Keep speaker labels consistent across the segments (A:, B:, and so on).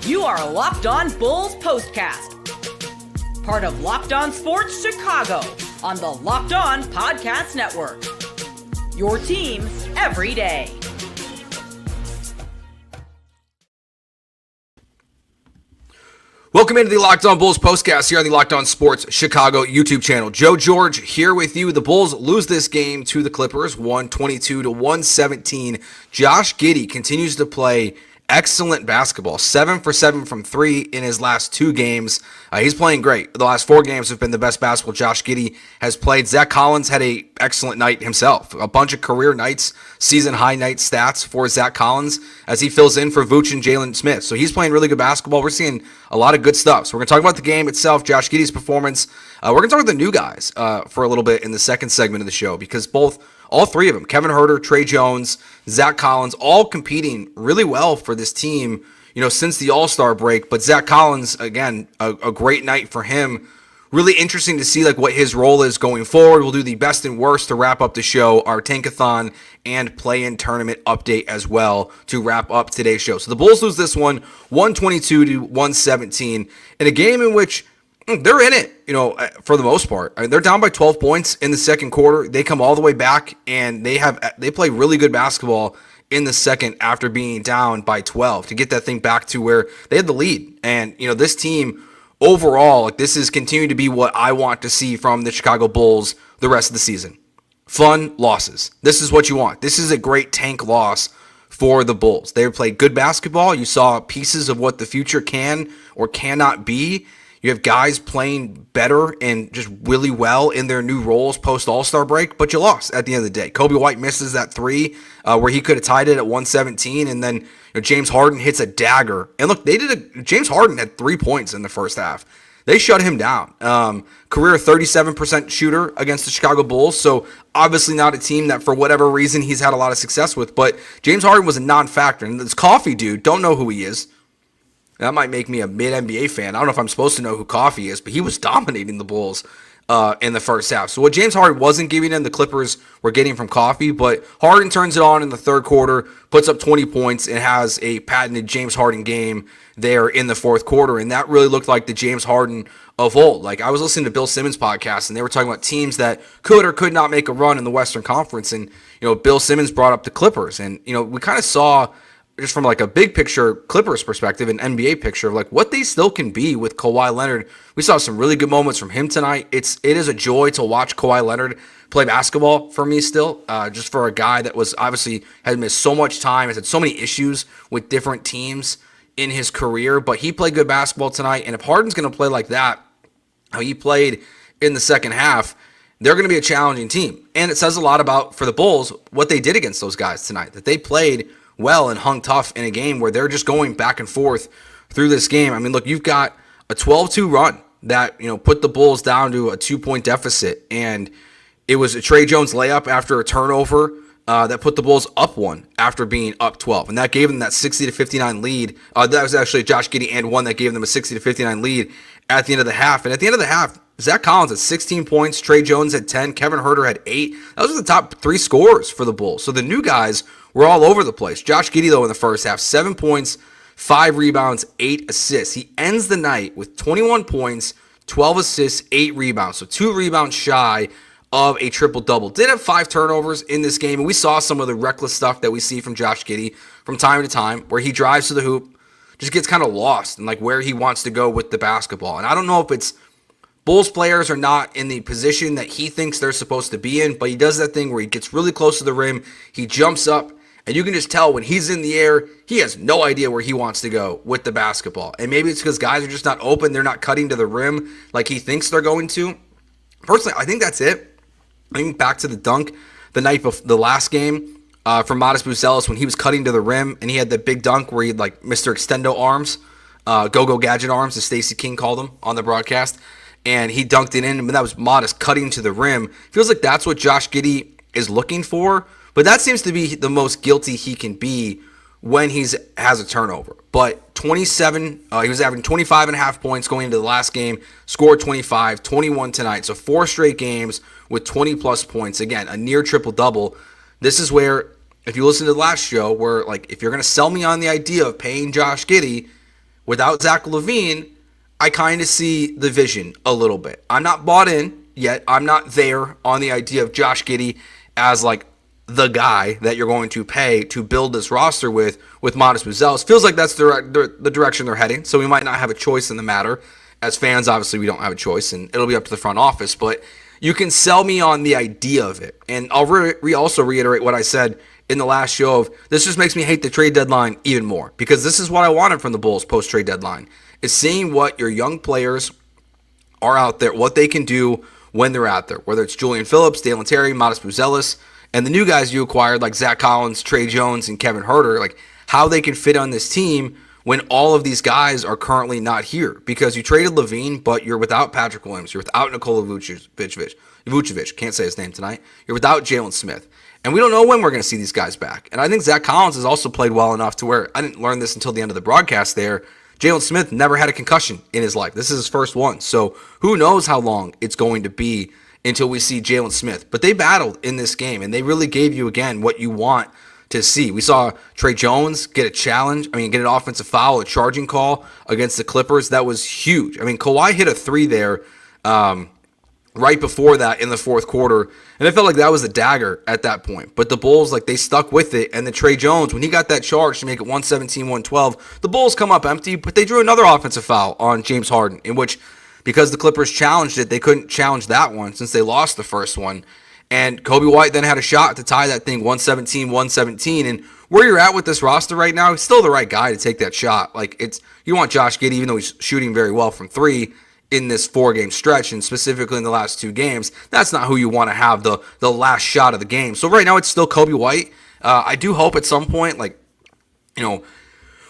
A: You are Locked On Bulls Postcast, part of Locked On Sports Chicago on the Locked On Podcast Network. Your team every day.
B: Welcome into the Locked On Bulls Postcast here on the Locked On Sports Chicago YouTube channel. Joe George here with you. The Bulls lose this game to the Clippers, 122-117. Josh Giddey continues to play excellent basketball, 7 for 7 from 3 in his last 2 games. He's playing great. The last 4 games have been the best basketball Josh Giddey has played. Zach Collins had an excellent night himself. A bunch of career nights, season-high night stats for Zach Collins as he fills in for Vooch and Jalen Smith. So he's playing really good basketball. We're seeing a lot of good stuff. So we're going to talk about the game itself, Josh Giddey's performance. We're going to talk about the new guys for a little bit in the second segment of the show because all 3 of them, Kevin Huerter, Trey Jones, Zach Collins, all competing really well for this team, since the All-Star break. But Zach Collins, again, a great night for him. Really interesting to see what his role is going forward. We'll do the best and worst to wrap up the show, our Tankathon and play-in tournament update as well to wrap up today's show. So the Bulls lose this one, 122-117, in a game in which they're in it, for the most part. I mean, they're down by 12 points in the second quarter. They come all the way back, and they play really good basketball in the second after being down by 12 to get that thing back to where they had the lead. And, this team overall, this is continuing to be what I want to see from the Chicago Bulls the rest of the season. Fun losses. This is what you want. This is a great tank loss for the Bulls. They played good basketball. You saw pieces of what the future can or cannot be. You have guys playing better and just really well in their new roles post All-Star break, but you lost at the end of the day. Kobe White misses that 3 where he could have tied it at 117, and then James Harden hits a dagger. And look, James Harden had 3 points in the first half. They shut him down. Career 37% shooter against the Chicago Bulls, so obviously not a team that for whatever reason he's had a lot of success with, but James Harden was a non-factor. And this Coffee dude, don't know who he is. That might make me a mid-NBA fan. I don't know if I'm supposed to know who Coffee is, but he was dominating the Bulls in the first half. So what James Harden wasn't giving them, the Clippers were getting from Coffee, but Harden turns it on in the third quarter, puts up 20 points, and has a patented James Harden game there in the fourth quarter, and that really looked like the James Harden of old. I was listening to Bill Simmons' podcast, and they were talking about teams that could or could not make a run in the Western Conference, and Bill Simmons brought up the Clippers, and we kind of saw just from a big picture Clippers perspective, an NBA picture of what they still can be with Kawhi Leonard. We saw some really good moments from him tonight. It is a joy to watch Kawhi Leonard play basketball for me still, just for a guy that was obviously had missed so much time, has had so many issues with different teams in his career, but he played good basketball tonight. And if Harden's going to play like that, how he played in the second half, they're going to be a challenging team. And it says a lot about, for the Bulls, what they did against those guys tonight, that they played well and hung tough in a game where they're just going back and forth through this game. I mean, look, you've got a 12-2 run that, put the Bulls down to a 2-point deficit. And it was a Trey Jones layup after a turnover that put the Bulls up 1 after being up 12. And that gave them that 60-59 lead. That was actually Josh Giddey and one that gave them a 60-59 lead at the end of the half. And at the end of the half, Zach Collins had 16 points, Trey Jones had 10, Kevin Huerter had 8. Those were the top 3 scorers for the Bulls. So the new guys were all over the place. Josh Giddey, though, in the first half, 7 points, 5 rebounds, 8 assists. He ends the night with 21 points, 12 assists, 8 rebounds. So 2 rebounds shy of a triple-double. Did have 5 turnovers in this game, and we saw some of the reckless stuff that we see from Josh Giddey from time to time, where he drives to the hoop, just gets kind of lost in where he wants to go with the basketball. And I don't know if it's Bulls players are not in the position that he thinks they're supposed to be in, but he does that thing where he gets really close to the rim, he jumps up, and you can just tell when he's in the air, he has no idea where he wants to go with the basketball. And maybe it's because guys are just not open, they're not cutting to the rim like he thinks they're going to. Personally, I think that's it. I think back to the dunk the night before the last game from Modest Buzelis when he was cutting to the rim, and he had the big dunk where he had Mr. Extendo arms, go-go gadget arms, as Stacey King called him on the broadcast. And he dunked it in, and that was Modest cutting to the rim. Feels like that's what Josh Giddey is looking for, but that seems to be the most guilty he can be when he has a turnover. But 27, he was averaging 25 and a half points going into the last game, scored 25, 21 tonight. So 4 straight games with 20-plus points. Again, a near triple-double. This is where, if you listen to the last show, where if you're going to sell me on the idea of paying Josh Giddey, without Zach LaVine, I kind of see the vision a little bit. I'm not bought in yet. I'm not there on the idea of Josh Giddey as like the guy that you're going to pay to build this roster with Modest Buzelis. Feels like that's the direction they're heading, so we might not have a choice in the matter. As fans, obviously, we don't have a choice, and it'll be up to the front office, but you can sell me on the idea of it. And I'll also reiterate what I said in the last show of this just makes me hate the trade deadline even more, because this is what I wanted from the Bulls post-trade deadline, is seeing what your young players are out there, what they can do when they're out there, whether it's Julian Phillips, Dalen Terry, Modest Buzelis, and the new guys you acquired like Zach Collins, Trey Jones, and Kevin Huerter, like how they can fit on this team when all of these guys are currently not here. Because you traded LaVine, but you're without Patrick Williams, you're without Nikola Vucevic, can't say his name tonight, you're without Jalen Smith. And we don't know when we're going to see these guys back. And I think Zach Collins has also played well enough to where I didn't learn this until the end of the broadcast there. Jalen Smith never had a concussion in his life. This is his first one. So who knows how long it's going to be until we see Jalen Smith. But they battled in this game, and they really gave you, again, what you want to see. We saw Trey Jones get get an offensive foul, a charging call against the Clippers. That was huge. I mean, Kawhi hit a three there right before that in the fourth quarter, and it felt like that was a dagger at that point. But the Bulls, like, they stuck with it, and then Trey Jones, when he got that charge to make it 117-112, the Bulls come up empty, but they drew another offensive foul on James Harden, in which, because the Clippers challenged it, they couldn't challenge that one since they lost the first one. And Kobe White then had a shot to tie that thing 117-117. And where you're at with this roster right now, he's still the right guy to take that shot. Like, you want Josh Giddey, even though he's shooting very well from three in this 4-game stretch, and specifically in the last 2 games, that's not who you want to have the last shot of the game. So right now it's still Kobe White. I do hope at some point, like,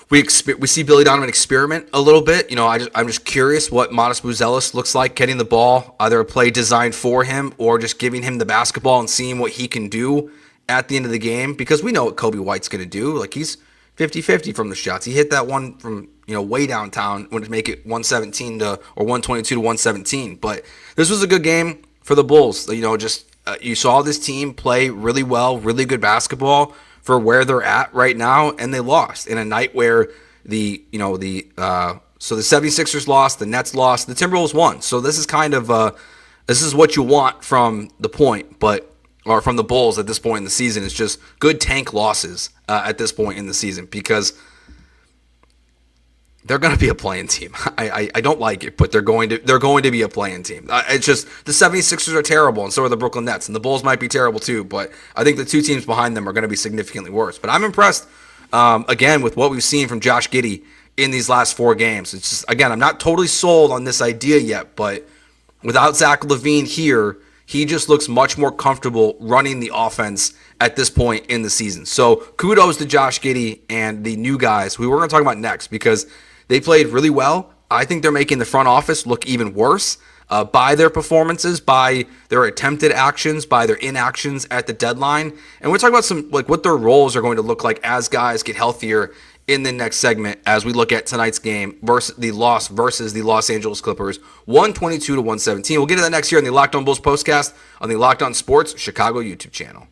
B: we see Billy Donovan experiment a little bit. I'm just curious what Modest Buzelis looks like getting the ball, either a play designed for him or just giving him the basketball and seeing what he can do at the end of the game, because we know what Kobe White's going to do. Like, he's 50-50 from the shots. He hit that one from way downtown when to make it 117 or 122 to 117. But this was a good game for the Bulls. You saw this team play really well, really good basketball for where they're at right now, and they lost in a night where the 76ers lost, the Nets lost, the Timberwolves won. So this is kind of this is what you want from the from the Bulls at this point in the season. It's just good tank losses at this point in the season, because they're going to be a play-in team. I don't like it, but they're going to be a play-in team. It's just the 76ers are terrible, and so are the Brooklyn Nets, and the Bulls might be terrible too, but I think the 2 teams behind them are going to be significantly worse. But I'm impressed, again, with what we've seen from Josh Giddey in these last 4 games. It's just, again, I'm not totally sold on this idea yet, but without Zach LaVine here, he just looks much more comfortable running the offense at this point in the season. So kudos to Josh Giddey and the new guys who we're going to talk about next, because they played really well. I think they're making the front office look even worse by their performances, by their attempted actions, by their inactions at the deadline. And we're talking about what their roles are going to look like as guys get healthier in the next segment, as we look at tonight's game versus the Los Angeles Clippers, 122 to 117. We'll get to that next year on the Locked On Bulls postcast on the Locked On Sports Chicago YouTube channel.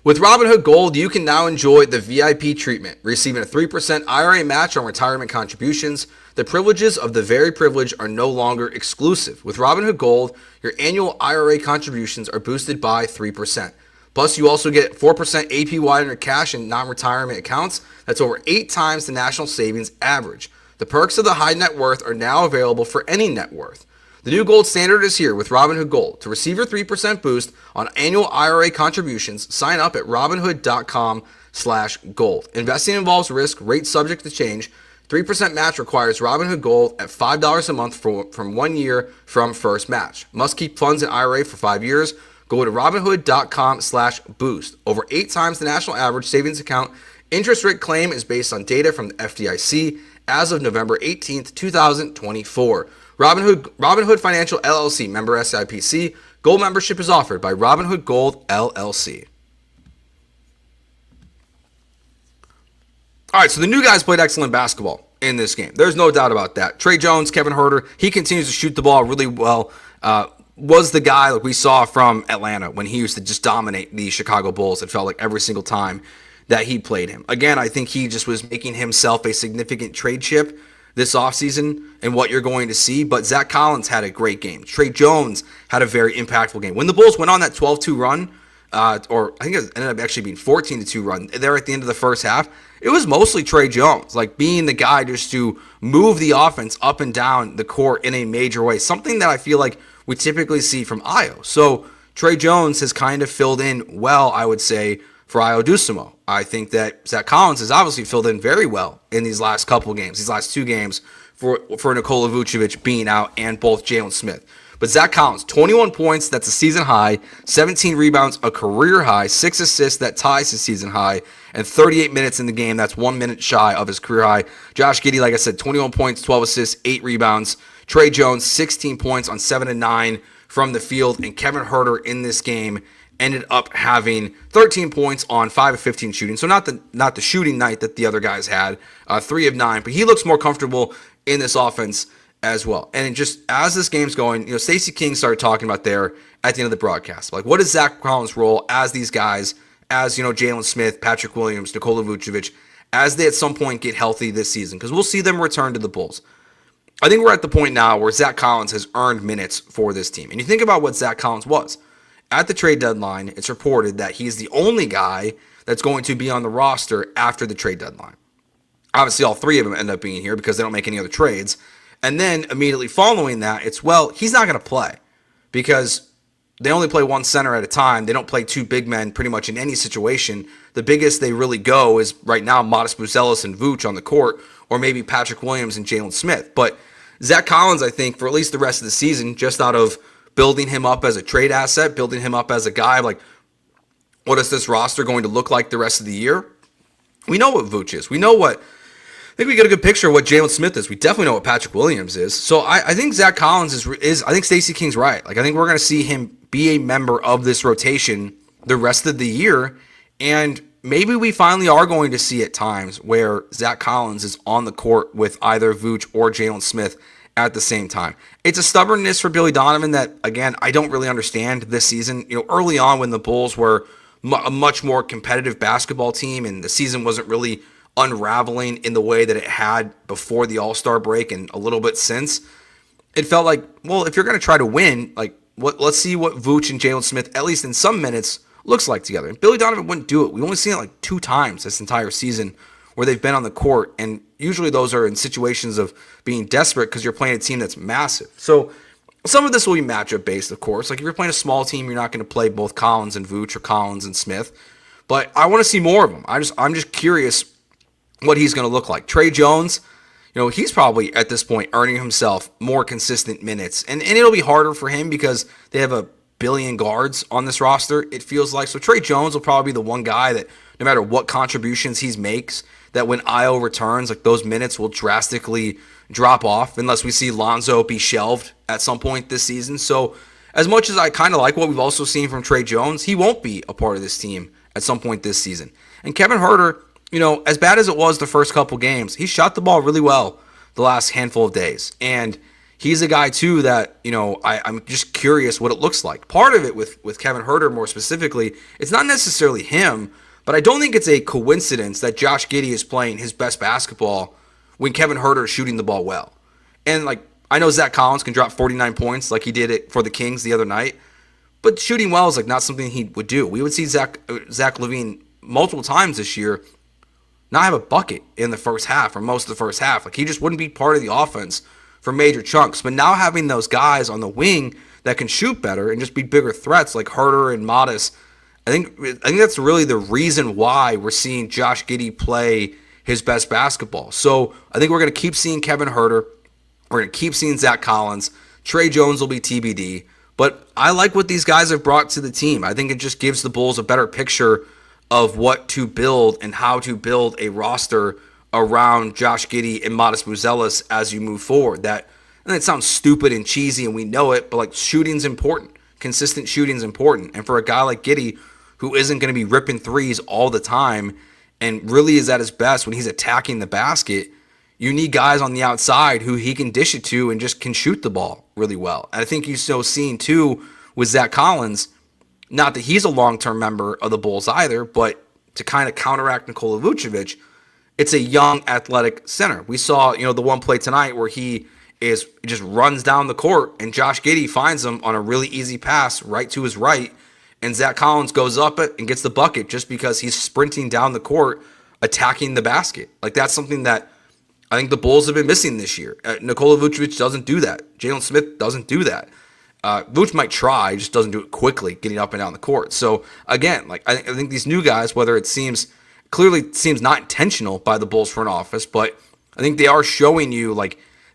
B: With Robinhood Gold, you can now enjoy the VIP treatment, receiving a 3% IRA match on retirement contributions. The privileges of the very privileged are no longer exclusive. With Robinhood Gold, your annual IRA contributions are boosted by 3%. Plus, you also get 4% APY on your cash and non-retirement accounts. That's over 8 times the national savings average. The perks of the high net worth are now available for any net worth. The new gold standard is here with Robinhood Gold. To receive your 3% boost on annual IRA contributions, sign up at Robinhood.com/gold. Investing involves risk, rates subject to change. 3% match requires Robinhood Gold at $5 a month from 1 year from first match. Must keep funds in IRA for 5 years. Go to Robinhood.com/boost. Over 8 times the national average savings account. Interest rate claim is based on data from the FDIC as of November 18th, 2024. Robinhood Financial LLC, member SIPC. Gold membership is offered by Robinhood Gold LLC. All right, so the new guys played excellent basketball in this game. There's no doubt about that. Trey Jones, Kevin Huerter, he continues to shoot the ball really well. Was the guy like we saw from Atlanta when he used to just dominate the Chicago Bulls. It felt like every single time that he played him. Again, I think he just was making himself a significant trade chip this offseason and what you're going to see. But Zach Collins had a great game. Trey Jones had a very impactful game. When the Bulls went on that 12-2 run, or I think it ended up actually being 14-2 run there at the end of the first half, it was mostly Trey Jones, like being the guy just to move the offense up and down the court in a major way, something that I feel like we typically see from Ayo. So Trey Jones has kind of filled in well, I would say, for Ayo Dosunmu. I think that Zach Collins has obviously filled in very well in these last couple games, these last two games for Nikola Vucevic being out and both Jalen Smith. But Zach Collins, 21 points, that's a season high, 17 rebounds, a career high, 6 assists, that ties his season high, and 38 minutes in the game, that's 1 minute shy of his career high. Josh Giddey, like I said, 21 points, 12 assists, 8 rebounds. Trey Jones, 16 points on 7 and 9 from the field, and Kevin Huerter in this game ended up having 13 points on 5 of 15 shooting. So not the shooting night that the other guys had, 3 of 9, but he looks more comfortable in this offense as well. And just as this game's going, Stacey King started talking about there at the end of the broadcast. Like, what is Zach Collins' role as these guys, as, Jalen Smith, Patrick Williams, Nikola Vucevic, as they at some point get healthy this season? Because we'll see them return to the Bulls. I think we're at the point now where Zach Collins has earned minutes for this team. And you think about what Zach Collins was. At the trade deadline, it's reported that he's the only guy that's going to be on the roster after the trade deadline. Obviously, all three of them end up being here because they don't make any other trades. And then immediately following that, it's, well, he's not going to play because they only play one center at a time. They don't play two big men pretty much in any situation. The biggest they really go is right now Modest Buzelis and Vooch on the court, or maybe Patrick Williams and Jalen Smith. But Zach Collins, I think, for at least the rest of the season, just out of building him up as a trade asset, building him up as a guy, like, what is this roster going to look like the rest of the year? We know what Vooch is. We know what, I think we get a good picture of what Jalen Smith is. We definitely know what Patrick Williams is. So I think Zach Collins is I think Stacey King's right. Like, I think we're going to see him be a member of this rotation the rest of the year. And maybe we finally are going to see at times where Zach Collins is on the court with either Vooch or Jalen Smith at the same time. It's a stubbornness for Billy Donovan that, again, I don't really understand this season. Early on when the Bulls were a much more competitive basketball team and the season wasn't really unraveling in the way that it had before the All-Star break and a little bit since, it felt like, well, if you're going to try to win, like, let's see what Vooch and Jalen Smith, at least in some minutes, looks like together. And Billy Donovan wouldn't do it. We've only seen it like 2 times this entire season where they've been on the court, and usually those are in situations of being desperate because you're playing a team that's massive. So some of this will be matchup based, of course. Like, if you're playing a small team, you're not going to play both Collins and Vooch or Collins and Smith. But I want to see more of them. I'm just curious what he's going to look like. Trey Jones, he's probably at this point earning himself more consistent minutes. And it'll be harder for him because they have a billion guards on this roster, it feels like. So Trey Jones will probably be the one guy that no matter what contributions he makes, that when Ayo returns, like, those minutes will drastically drop off unless we see Lonzo be shelved at some point this season. So as much as I kind of like what we've also seen from Trey Jones, he won't be a part of this team at some point this season. And Kevin Huerter, as bad as it was the first couple games, he shot the ball really well the last handful of days. And he's a guy, too, that, I'm just curious what it looks like. Part of it with Kevin Huerter more specifically, it's not necessarily him, but I don't think it's a coincidence that Josh Giddey is playing his best basketball when Kevin Huerter is shooting the ball well. And, like, I know Zach Collins can drop 49 points like he did it for the Kings the other night, but shooting well is, like, not something he would do. We would see Zach LaVine multiple times this year not have a bucket in the first half or most of the first half. Like, he just wouldn't be part of the offense for major chunks. But now having those guys on the wing that can shoot better and just be bigger threats like Huerter and Modest, I think that's really the reason why we're seeing Josh Giddey play his best basketball. So I think we're going to keep seeing Kevin Huerter. We're going to keep seeing Zach Collins. Trey Jones will be TBD. But I like what these guys have brought to the team. I think it just gives the Bulls a better picture of what to build and how to build a roster around Josh Giddey and Modest Buzelis as you move forward. And it sounds stupid and cheesy and we know it, but, like, shooting's important. Consistent shooting's important. And for a guy like Giddey, who isn't going to be ripping threes all the time and really is at his best when he's attacking the basket, you need guys on the outside who he can dish it to and just can shoot the ball really well. And I think you've still seen, too, with Zach Collins, not that he's a long-term member of the Bulls either, but to kind of counteract Nikola Vucevic, it's a young athletic center. We saw, the one play tonight where he just runs down the court and Josh Giddey finds him on a really easy pass right to his right, and Zach Collins goes up it and gets the bucket just because he's sprinting down the court attacking the basket. Like, that's something that I think the Bulls have been missing this year. Nikola Vucevic doesn't do that. Jalen Smith doesn't do that. Vuce might try, just doesn't do it quickly, getting up and down the court. So again, I think these new guys, whether it clearly seems not intentional by the Bulls front office, but I think they are showing you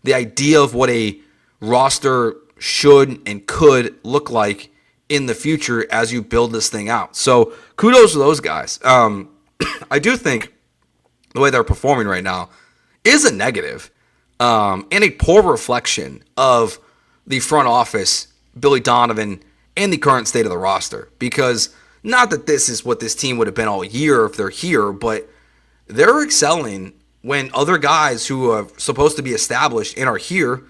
B: the idea of what a roster should and could look like in the future as you build this thing out. So kudos to those guys. I do think the way they're performing right now is a negative and a poor reflection of the front office, Billy Donovan, and the current state of the roster. Because not that this is what this team would have been all year if they're here, but they're excelling when other guys who are supposed to be established and are here,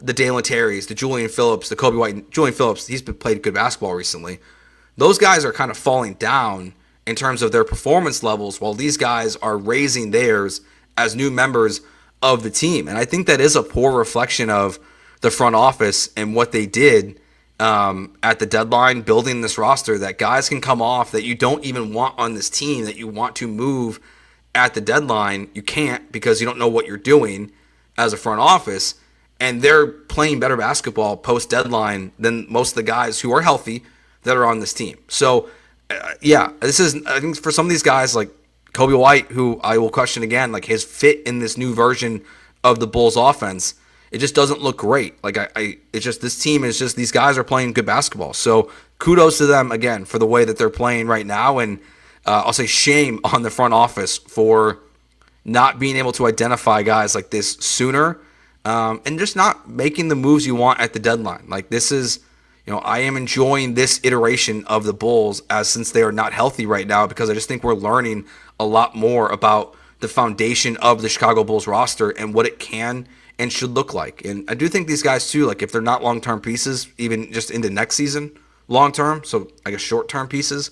B: the Dalen Terrys, the Julian Phillips, the Kobe White. Julian Phillips, he's played good basketball recently. Those guys are kind of falling down in terms of their performance levels, while these guys are raising theirs as new members of the team. And I think that is a poor reflection of the front office and what they did at the deadline, building this roster, that guys can come off that you don't even want on this team, that you want to move at the deadline. You can't, because you don't know what you're doing as a front office. And they're playing better basketball post-deadline than most of the guys who are healthy that are on this team. So, this is, I think, for some of these guys like Kobe White, who I will question again, his fit in this new version of the Bulls offense, it just doesn't look great. This team is just, these guys are playing good basketball. So kudos to them again for the way that they're playing right now. And I'll say shame on the front office for not being able to identify guys like this sooner. And just not making the moves you want at the deadline. This is, I am enjoying this iteration of the Bulls since they are not healthy right now, because I just think we're learning a lot more about the foundation of the Chicago Bulls roster and what it can and should look like. And I do think these guys too, if they're not long-term pieces, even just into next season, long-term, so I guess short-term pieces,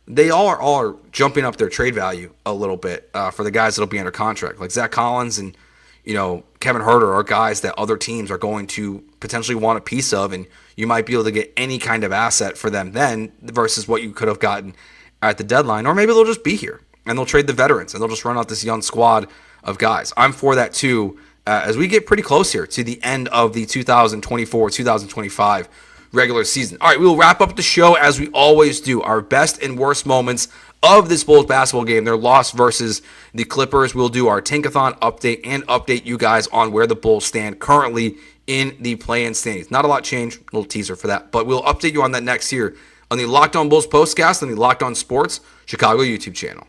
B: they all are jumping up their trade value a little bit for the guys that'll be under contract. Like Zach Collins and Kevin Huerter are guys that other teams are going to potentially want a piece of, and you might be able to get any kind of asset for them then versus what you could have gotten at the deadline. Or maybe they'll just be here and they'll trade the veterans and they'll just run out this young squad of guys. I'm for that too, as we get pretty close here to the end of the 2024-2025 regular season. All right, we will wrap up the show as we always do. Our best and worst moments of this Bulls basketball game, their loss versus the Clippers. We'll do our Tankathon update and update you guys on where the Bulls stand currently in the play-in standings. Not a lot changed, a little teaser for that, but we'll update you on that next year on the Locked On Bulls postcast and the Locked On Sports Chicago YouTube channel.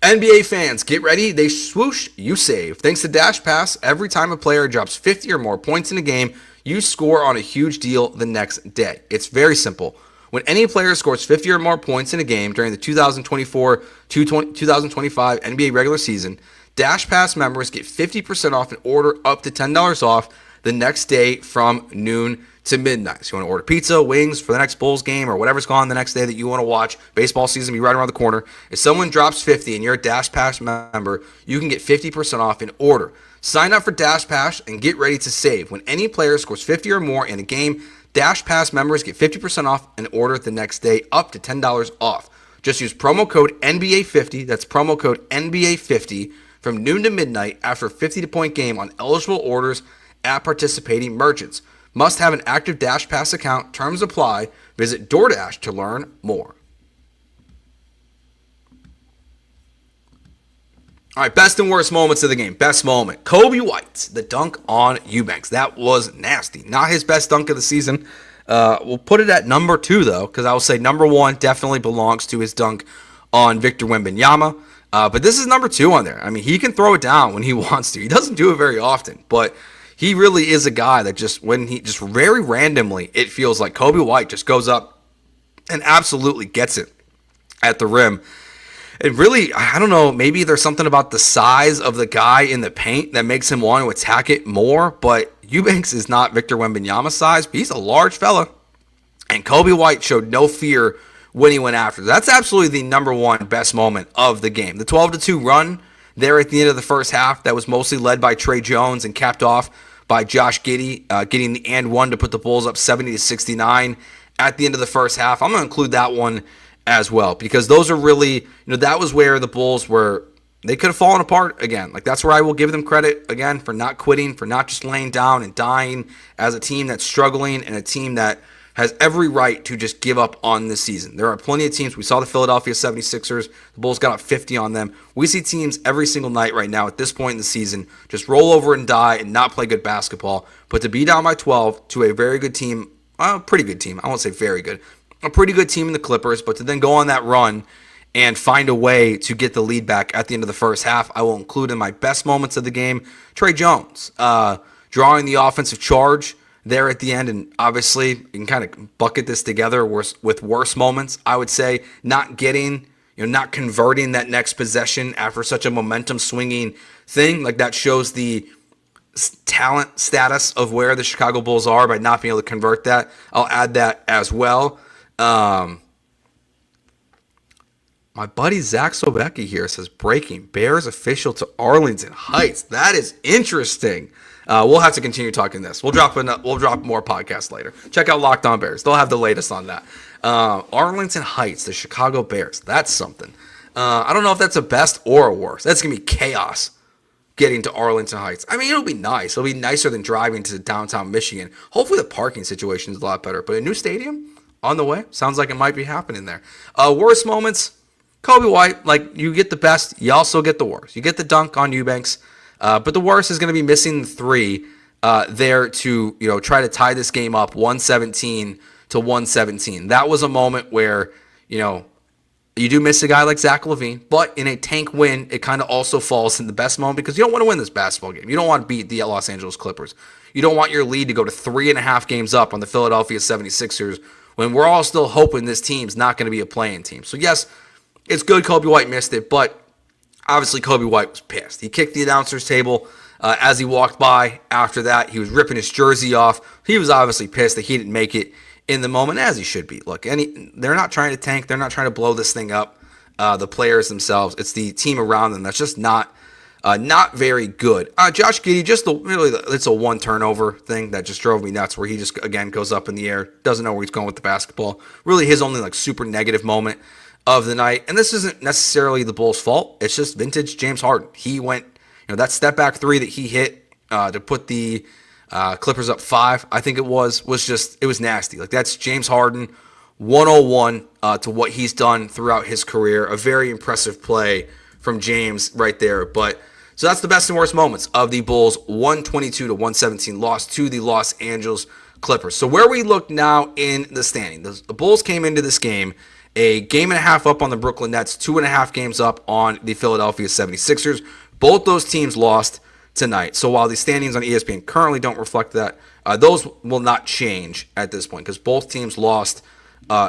B: NBA fans, get ready. They swoosh, you save. Thanks to Dash Pass, every time a player drops 50 or more points in a game, you score on a huge deal the next day. It's very simple. When any player scores 50 or more points in a game during the 2024-2025 NBA regular season, Dash Pass members get 50% off and order up to $10 off the next day from noon to midnight. So you want to order pizza, wings for the next Bulls game, or whatever's going on the next day that you want to watch. Baseball season be right around the corner. If someone drops 50 and you're a Dash Pass member, you can get 50% off and order. Sign up for Dash Pass and get ready to save. When any player scores 50 or more in a game, Dash Pass members get 50% off and order the next day up to $10 off. Just use promo code NBA50, that's promo code NBA50, from noon to midnight after a 50-point game on eligible orders at participating merchants. Must have an active Dash Pass account. Terms apply. Visit DoorDash to learn more. All right, best and worst moments of the game. Best moment, Kobe White, the dunk on Eubanks. That was nasty. Not his best dunk of the season. We'll put it at number 2, though, because I will say number 1 definitely belongs to his dunk on Victor Wembanyama. But this is number 2 on there. I mean, he can throw it down when he wants to. He doesn't do it very often, but he really is a guy that when he just very randomly, it feels like Kobe White just goes up and absolutely gets it at the rim. It really, I don't know, maybe there's something about the size of the guy in the paint that makes him want to attack it more, but Eubanks is not Victor Wembanyama size, but he's a large fella. And Kobe White showed no fear when he went after. That's absolutely the number one best moment of the game. The 12-2 run there at the end of the first half that was mostly led by Trey Jones and capped off by Josh Giddey, getting the and one to put the Bulls up 70-69 at the end of the first half. I'm going to include that one as well because those are really, that was where the Bulls were. They could have fallen apart again. Like, that's where I will give them credit again for not quitting, for not just laying down and dying as a team that's struggling and a team that has every right to just give up on this season. There are plenty of teams. We saw the Philadelphia 76ers. The Bulls got up 50 on them. We see teams every single night right now at this point in the season just roll over and die and not play good basketball. But to be down by 12 to a very good team, a pretty good team, I won't say very good, a pretty good team in the Clippers, but to then go on that run and find a way to get the lead back at the end of the first half, I will include in my best moments of the game, Trey Jones, drawing the offensive charge there at the end, and obviously you can kind of bucket this together with worse moments. I would say not converting that next possession after such a momentum swinging thing, like that shows the talent status of where the Chicago Bulls are by not being able to convert that. I'll add that as well. My buddy Zach Sobecki here says, breaking, Bears official to Arlington Heights. That is interesting. We'll have to continue talking this. We'll drop more podcasts later. Check out Locked On Bears. They'll have the latest on that. Arlington Heights, the Chicago Bears. That's something. I don't know if that's a best or a worst. That's going to be chaos getting to Arlington Heights. I mean, it'll be nice. It'll be nicer than driving to downtown Michigan. Hopefully the parking situation is a lot better. But a new stadium on the way. Sounds like it might be happening there. Worst moments. Kobe White, like, you get the best, you also get the worst. You get the dunk on Eubanks, but the worst is going to be missing the three there to, try to tie this game up 117-117. That was a moment where, you do miss a guy like Zach LaVine, but in a tank win, it kind of also falls in the best moment because you don't want to win this basketball game. You don't want to beat the Los Angeles Clippers. You don't want your lead to go to 3.5 games up on the Philadelphia 76ers when we're all still hoping this team's not going to be a playing team. So, yes, it's good Kobe White missed it, but obviously Kobe White was pissed. He kicked the announcer's table as he walked by. After that, he was ripping his jersey off. He was obviously pissed that he didn't make it in the moment, as he should be. Look, they're not trying to tank. They're not trying to blow this thing up. The players themselves, it's the team around them that's just not very good. Josh Giddey, it's a one turnover thing that just drove me nuts, where he just, again, goes up in the air, doesn't know where he's going with the basketball. Really his only super negative moment of the night. And this isn't necessarily the Bulls' fault. It's just vintage James Harden. He went, that step back three that he hit to put the Clippers up 5, I think it was nasty. Like, that's James Harden 101 to what he's done throughout his career. A very impressive play from James right there. But so that's the best and worst moments of the Bulls' 122-117 loss to the Los Angeles Clippers. So where we look now in the standing, the Bulls came into this game a game and a half up on the Brooklyn Nets, 2.5 games up on the Philadelphia 76ers. Both those teams lost tonight. So while the standings on ESPN currently don't reflect that, those will not change at this point because both teams lost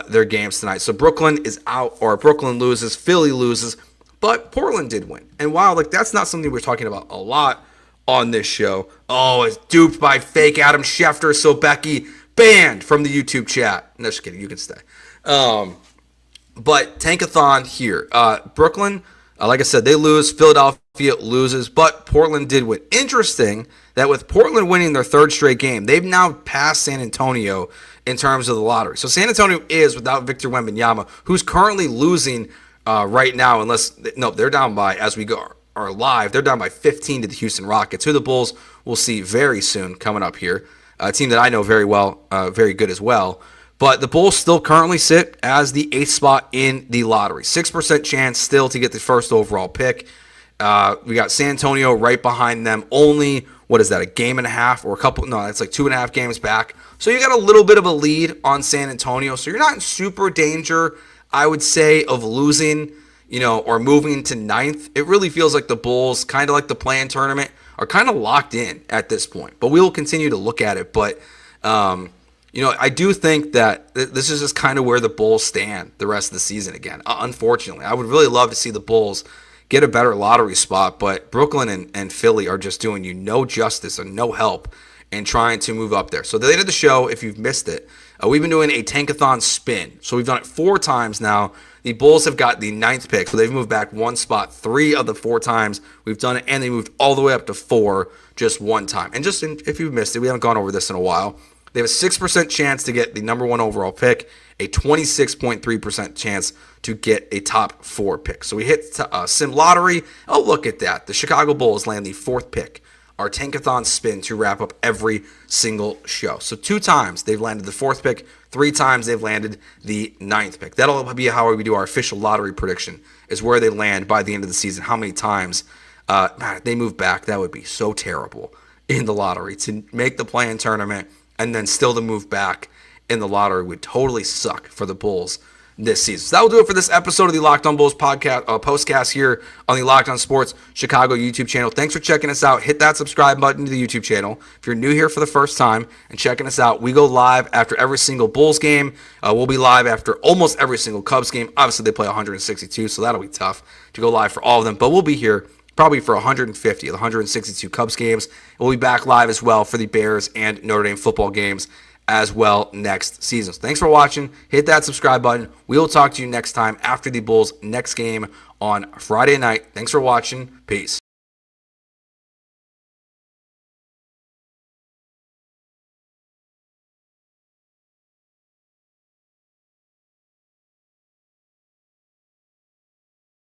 B: their games tonight. So Brooklyn is out, or Brooklyn loses, Philly loses, but Portland did win. And while that's not something we're talking about a lot on this show. Oh, it's duped by fake Adam Schefter, so Becky banned from the YouTube chat. No, just kidding. You can stay. But Tankathon here. Brooklyn, like I said, they lose. Philadelphia loses, but Portland did win. Interesting that with Portland winning their third straight game, they've now passed San Antonio in terms of the lottery. So San Antonio is without Victor Wembanyama, who's currently losing right now, they're down by, as we are live, they're down by 15 to the Houston Rockets, who the Bulls will see very soon coming up here. A team that I know very well, very good as well. But the Bulls still currently sit as the 8th spot in the lottery. 6% chance still to get the first overall pick. We got San Antonio right behind them. Only, a game and a half or a couple? No, it's like 2.5 games back. So you got a little bit of a lead on San Antonio. So you're not in super danger, I would say, of losing, or moving to 9th. It really feels like the Bulls, kind of like the play-in tournament, are kind of locked in at this point. But we will continue to look at it. But I do think that this is just kind of where the Bulls stand the rest of the season again. Unfortunately, I would really love to see the Bulls get a better lottery spot, but Brooklyn and Philly are just doing you no justice and no help and trying to move up there. So the later the show, if you've missed it, we've been doing a tankathon spin. So we've done it 4 times now. The Bulls have got the 9th pick, so they've moved back 1 spot 3 of the 4 times we've done it, and they moved all the way up to 4 just 1 time. And just if you've missed it, we haven't gone over this in a while. They have a 6% chance to get the number 1 overall pick, a 26.3% chance to get a top 4 pick. So we hit Sim Lottery. Oh, look at that. The Chicago Bulls land the 4th pick. Our tankathon spin to wrap up every single show. So 2 times they've landed the 4th pick, 3 times they've landed the 9th pick. That'll be how we do our official lottery prediction, is where they land by the end of the season, how many times they move back. That would be so terrible in the lottery. To make the play-in tournament and then still to move back in the lottery would totally suck for the Bulls this season. So that will do it for this episode of the Locked On Bulls podcast, postcast here on the Locked On Sports Chicago YouTube channel. Thanks for checking us out. Hit that subscribe button to the YouTube channel. If you're new here for the first time and checking us out, we go live after every single Bulls game. We'll be live after almost every single Cubs game. Obviously, they play 162, so that'll be tough to go live for all of them. But we'll be here probably for 150 of the 162 Cubs games. We'll be back live as well for the Bears and Notre Dame football games as well next season. So thanks for watching. Hit that subscribe button. We will talk to you next time after the Bulls' next game on Friday night. Thanks for watching. Peace.